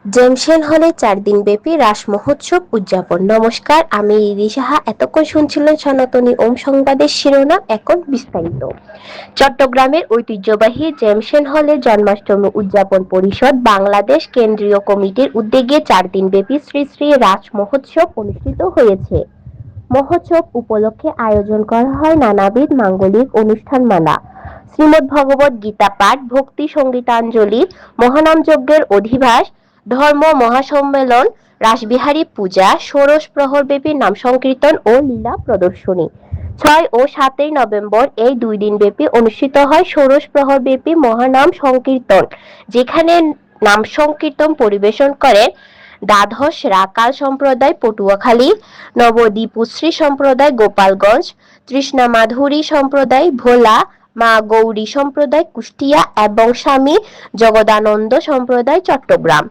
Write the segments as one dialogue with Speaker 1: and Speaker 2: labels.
Speaker 1: জেমসেন হলে 4 দিনব্যাপী রাস মহোৎসব উদযাপন। নমস্কার, আমি রিদি সাহা। এতক্ষণ শুনছিলেন সনাতনী ওম সংবাদের শিরোনাম, এখন বিস্তারিত। চট্টগ্রামের ঐতিহ্যবাহী জেমসেন হলে জন্মাষ্টমী উদযাপন পরিষদ বাংলাদেশ কেন্দ্রীয় কমিটির উদ্যোগে 4 দিনব্যাপী শ্রী শ্রী রাস মহোৎসব অনুষ্ঠিত হয়েছে। মহোৎসব উপলক্ষে আয়োজন করা হয় নানাবিধ মাঙ্গলিক অনুষ্ঠানমালা, শ্রীমদ্ভগবদ্ গীতা পাঠ, ভক্তি সঙ্গীতাঞ্জলি, মহানাম যজ্ঞের অধিবাস, ধর্ম মহাসম্মেলন, রাসবিহারী পূজা, ষোড়শ প্রহরব্যাপী নাম সংকীর্তন ও লীলা প্রদর্শনী। 6 ও 7 নভেম্বর এই 2 দিনব্যাপী অনুষ্ঠিত হয় ষোড়শ প্রহরব্যাপী মহানাম সংকীর্তন, যেখানে নাম সংকীর্তন পরিবেশন করেন দ্বাদশ রাকাল সম্প্রদায় পটুয়াখালী, নবদ্বীপশ্রী সম্প্রদায় গোপালগঞ্জ, তৃষ্ণা মাধুরী সম্প্রদায় ভোলা, মা গৌরী সম্প্রদায় কুষ্টিয়া এবং স্বামী জগদানন্দ সম্প্রদায় চট্টগ্রাম।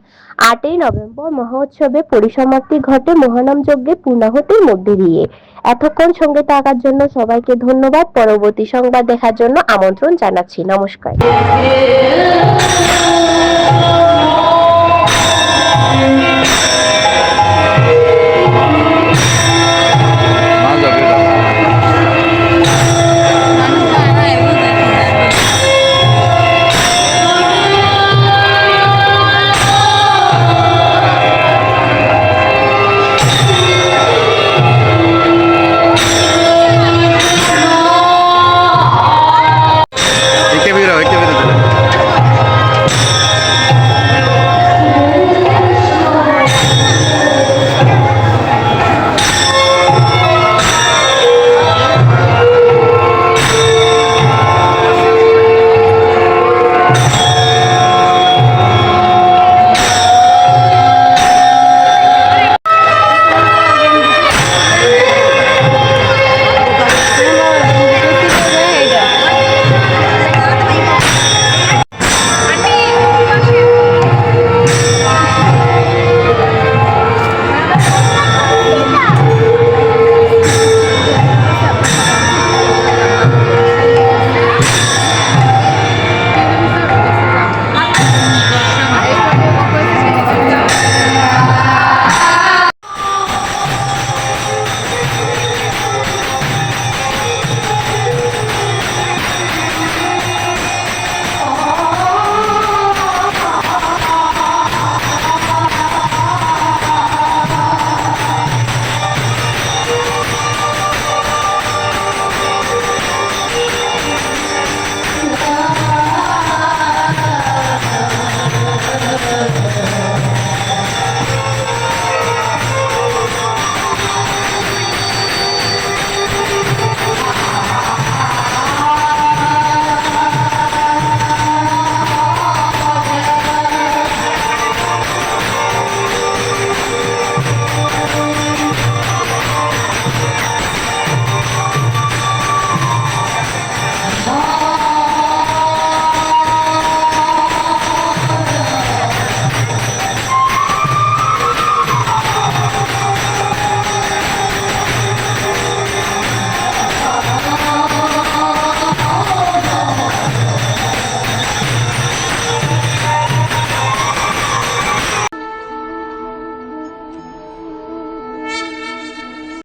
Speaker 1: 8 নভেম্বর মহোৎসবে পরিসমাপ্তি ঘটে মহানাম যজ্ঞে পূর্ণাহুতির মধ্যে দিয়ে। এতক্ষণ সঙ্গে থাকার জন্য সবাইকে ধন্যবাদ। পরবর্তী সংবাদ দেখার জন্য আমন্ত্রণ জানাচ্ছি। নমস্কার।